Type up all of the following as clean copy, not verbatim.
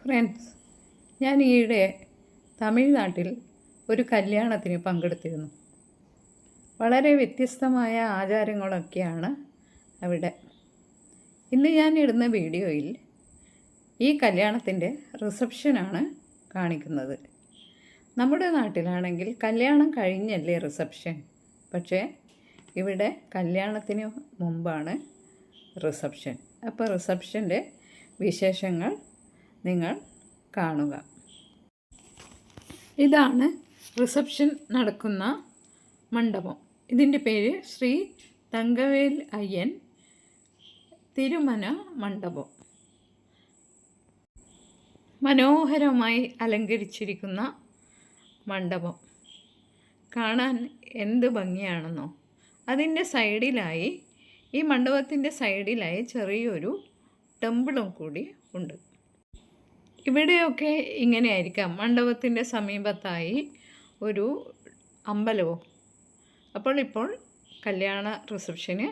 Friends, ഞാൻ ഈയിടെ തമിഴ്നാട്ടിൽ ഒരു കല്യാണത്തിന് പങ്കെടുത്തിരുന്നു. വളരെ വ്യത്യസ്തമായ ആചാരങ്ങളൊക്കെയാണ് അവിടെ. ഇന്ന് ഞാൻ ഇടുന്ന വീഡിയോയിൽ ഈ കല്യാണത്തിൻ്റെ റിസപ്ഷനാണ് കാണിക്കുന്നത്. നമ്മുടെ നാട്ടിലാണെങ്കിൽ കല്യാണം കഴിഞ്ഞല്ലേ റിസപ്ഷൻ, പക്ഷേ ഇവിടെ കല്യാണത്തിന് മുമ്പാണ് റിസപ്ഷൻ. അപ്പോൾ റിസപ്ഷൻ്റെ വിശേഷങ്ങൾ നിങ്ങൾ കാണുക. ഇതാണ് റിസപ്ഷൻ നടക്കുന്ന മണ്ഡപം. ഇതിൻ്റെ പേര് ശ്രീ തങ്കവേൽ അയ്യൻ തിരുമന മണ്ഡപം. മനോഹരമായി അലങ്കരിച്ചിരിക്കുന്ന മണ്ഡപം കാണാൻ എന്ത് ഭംഗിയാണെന്നോ. അതിൻ്റെ സൈഡിലായി, ഈ മണ്ഡപത്തിൻ്റെ സൈഡിലായി ചെറിയൊരു ടെമ്പിളും കൂടി ഉണ്ട്. ഇവിടെയൊക്കെ ഇങ്ങനെയായിരിക്കാം, മണ്ഡപത്തിൻ്റെ സമീപത്തായി ഒരു അമ്പലവും. ഇപ്പോൾ കല്യാണ റിസപ്ഷന്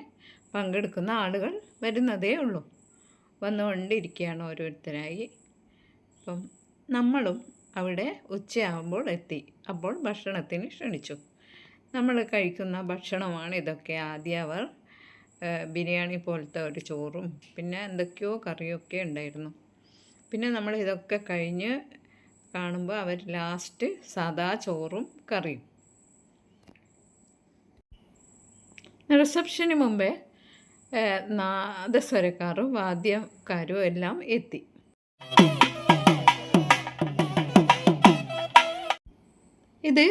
പങ്കെടുക്കുന്ന ആളുകൾ വരുന്നതേ ഉള്ളൂ, വന്നുകൊണ്ടിരിക്കുകയാണ് ഓരോരുത്തരായി. അപ്പം നമ്മളും അവിടെ ഉച്ചയാകുമ്പോൾ എത്തി. അപ്പോൾ ഭക്ഷണത്തിന് ക്ഷണിച്ചു. നമ്മൾ കഴിക്കുന്ന ഭക്ഷണമാണ് ഇതൊക്കെ. ആദ്യം അവർ ബിരിയാണി പോലത്തെ ഒരു ചോറും പിന്നെ എന്തൊക്കെയോ കറിയൊക്കെ ഉണ്ടായിരുന്നു. പിന്നെ നമ്മൾ ഇതൊക്കെ കഴിഞ്ഞ് കാണുമ്പോൾ അവർ ലാസ്റ്റ് സാദാ ചോറും കറിയും. റിസപ്ഷന് മുമ്പേ നാദസ്വരക്കാരും വാദ്യക്കാരും എല്ലാം എത്തി. ഇത്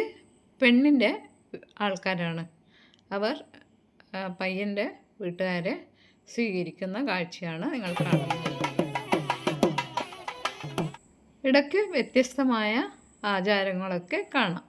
പെണ്ണിൻ്റെ ആൾക്കാരാണ്. അവർ പയ്യൻ്റെ വീട്ടുകാരെ സ്വീകരിക്കുന്ന കാഴ്ചയാണ് നിങ്ങൾ കാണുന്നത്. ഇടയ്ക്ക് വ്യത്യസ്തമായ ആചാരങ്ങളൊക്കെ കാണാം.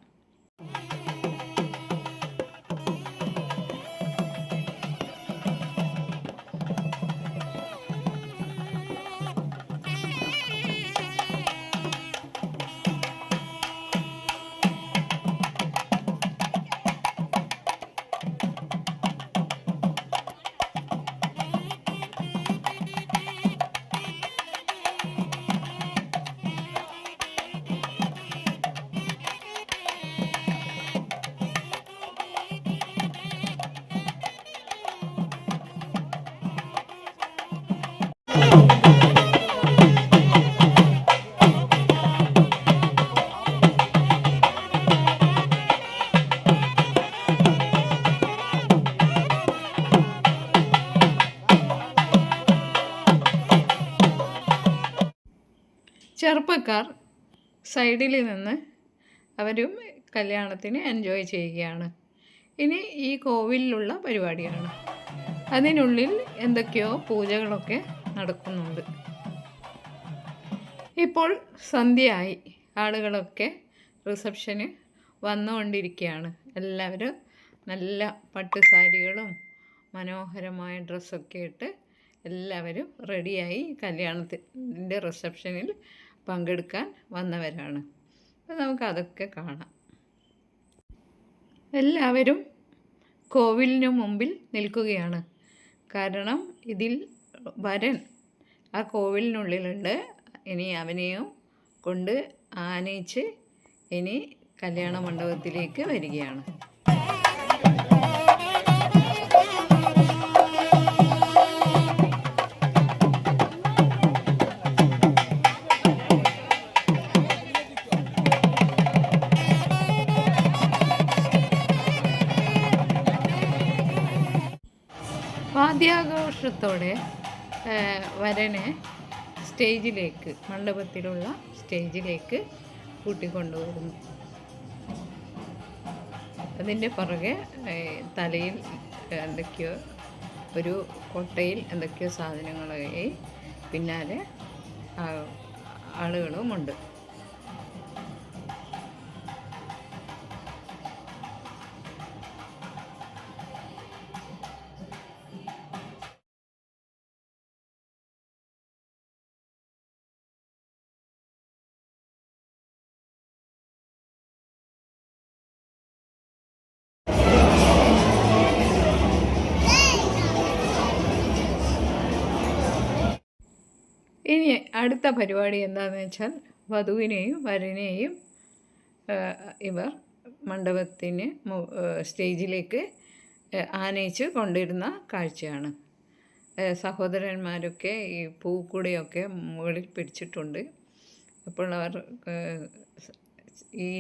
ചെറുപ്പക്കാർ സൈഡിൽ നിന്ന് അവരും കല്യാണത്തിന് എൻജോയ് ചെയ്യുകയാണ്. ഇനി ഈ കോവിലിലുള്ള പരിപാടിയാണ്. അതിനുള്ളിൽ എന്തൊക്കെയോ പൂജകളൊക്കെ നടക്കുന്നുണ്ട്. ഇപ്പോൾ സന്ധ്യയായി, ആളുകളൊക്കെ റിസപ്ഷന് വന്നുകൊണ്ടിരിക്കുകയാണ്. എല്ലാവരും നല്ല പട്ടുസാരികളും മനോഹരമായ ഡ്രസ്സൊക്കെ ഇട്ട് എല്ലാവരും റെഡിയായി കല്യാണത്തിൻ്റെ റിസപ്ഷനിൽ പങ്കെടുക്കാൻ വന്നവരാണ്. അപ്പോൾ നമുക്കതൊക്കെ കാണാം. എല്ലാവരും കോവിലിനു മുമ്പിൽ നിൽക്കുകയാണ്. കാരണം ഇതിൽ വരൻ ആ കോവിലിനുള്ളിലുണ്ട്. ഇനി അവനെയും കൊണ്ട് ആനയിച്ച് ഇനി കല്യാണ മണ്ഡപത്തിലേക്ക് വരികയാണ്. വാദ്യാഘോഷത്തോടെ വരനെ സ്റ്റേജിലേക്ക്, മണ്ഡപത്തിലുള്ള സ്റ്റേജിലേക്ക് കൂട്ടിക്കൊണ്ടുവരുന്നു. അതിൻ്റെ പുറകെ തലയിൽ എന്തൊക്കെയോ ഒരു കൊട്ടയിൽ എന്തൊക്കെയോ സാധനങ്ങളായി പിന്നാലെ ആളുകളുമുണ്ട്. ഇനി അടുത്ത പരിപാടി എന്താണെന്ന് വെച്ചാൽ വധുവിനെയും വരനെയും ഇവർ മണ്ഡപത്തിന് സ്റ്റേജിലേക്ക് ആനയിച്ച് കൊണ്ടിരുന്ന കാഴ്ചയാണ്. സഹോദരന്മാരൊക്കെ ഈ പൂക്കുടയൊക്കെ മുകളിൽ പിടിച്ചിട്ടുണ്ട്. അപ്പോൾ അവർ ഈ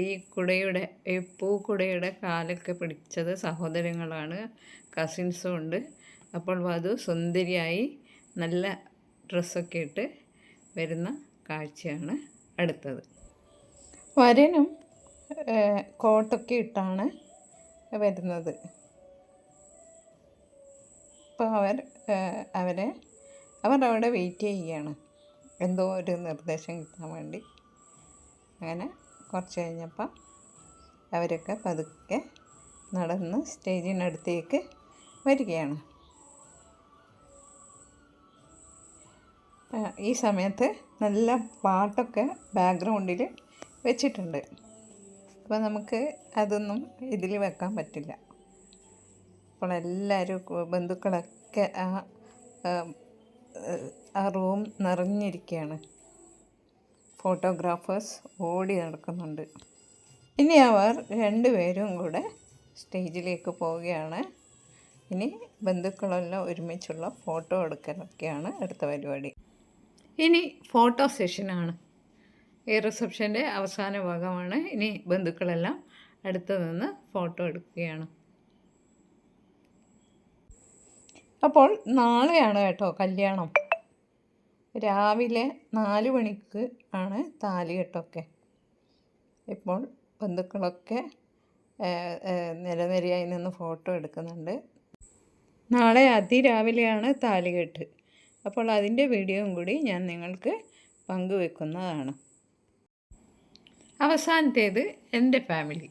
ഈ കുടയുടെ ഈ പൂക്കുടയുടെ കാലൊക്കെ പിടിച്ചത് സഹോദരങ്ങളാണ്, കസിൻസും ഉണ്ട്. അപ്പോൾ വധു സുന്ദരിയായി നല്ല ഡ്രസ്സൊക്കെ ഇട്ട് വരുന്ന കാഴ്ചയാണ് അടുത്തത്. വരനും കോട്ടൊക്കെ ഇട്ടാണ് വരുന്നത്. അപ്പോൾ അവർ അവിടെ വെയിറ്റ് ചെയ്യുകയാണ്, എന്തോ ഒരു നിർദ്ദേശം കിട്ടാൻ വേണ്ടി. അങ്ങനെ കുറച്ച് കഴിഞ്ഞപ്പോൾ അവരൊക്കെ പതുക്കെ നടന്ന് സ്റ്റേജിനടുത്തേക്ക് വരികയാണ്. ഈ സമയത്ത് നല്ല പാട്ടൊക്കെ ബാക്ക്ഗ്രൗണ്ടിൽ വെച്ചിട്ടുണ്ട്. അപ്പോൾ നമുക്ക് അതൊന്നും ഇതിൽ വെക്കാൻ പറ്റില്ല. അപ്പോൾ എല്ലാവരും ബന്ധുക്കളൊക്കെ ആ റൂം നിറഞ്ഞിരിക്കുകയാണ്. ഫോട്ടോഗ്രാഫേഴ്സ് ഓടി നടക്കുന്നുണ്ട്. ഇനി അവർ രണ്ടുപേരും കൂടെ സ്റ്റേജിലേക്ക് പോവുകയാണ്. ഇനി ബന്ധുക്കളെല്ലാം ഒരുമിച്ചുള്ള ഫോട്ടോ എടുക്കലൊക്കെയാണ് അടുത്ത പരിപാടി. ഇനി ഫോട്ടോ സെഷനാണ്. ഈ റിസപ്ഷൻ്റെ അവസാന ഭാഗമാണ്. ഇനി ബന്ധുക്കളെല്ലാം അടുത്ത് നിന്ന് ഫോട്ടോ എടുക്കുകയാണ്. അപ്പോൾ നാളെയാണ് കേട്ടോ കല്യാണം. രാവിലെ 4 മണിക്ക് ആണ് താലികെട്ടൊക്കെ. ഇപ്പോൾ ബന്ധുക്കളൊക്കെ നിരനിരയായി നിന്ന് ഫോട്ടോ എടുക്കുന്നുണ്ട്. നാളെ അതിരാവിലെയാണ് താലികെട്ട്. അപ്പോൾ അതിൻ്റെ വീഡിയോയും കൂടി ഞാൻ നിങ്ങൾക്ക് പങ്കുവെക്കുന്നതാണ്. അവസാനത്തേത് എൻ്റെ ഫാമിലി.